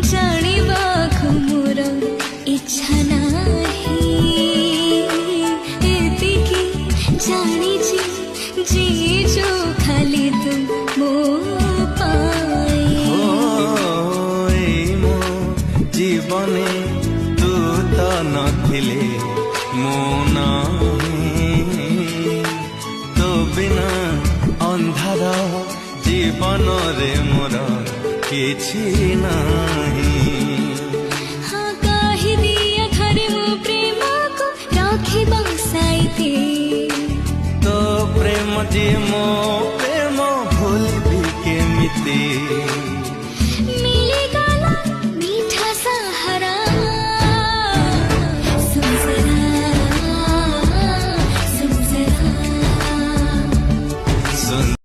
ଜାଣିବାକୁ ମୋର ଇଚ୍ଛା ନାହିଁ। ଏତିକି ଜାଣିଛି ଜିଜୁ ଖାଲି ତୁ ମୋ ପାଇଁ। ଏଇ ମୋ ଜୀବନେ ତୁ ତ ନଥିଲେ ମୁଁ ନାହିଁ। ତୋ ବିନା ଅନ୍ଧାର ଜୀବନରେ ମୋର କିଛି ନାହିଁ। ହଁ କହିଦିଅ ଘରେ ମୋ ପ୍ରେମକୁ ରଖିବ ସାଇତି। ତୋ ପ୍ରେମ ଯେ ମୋ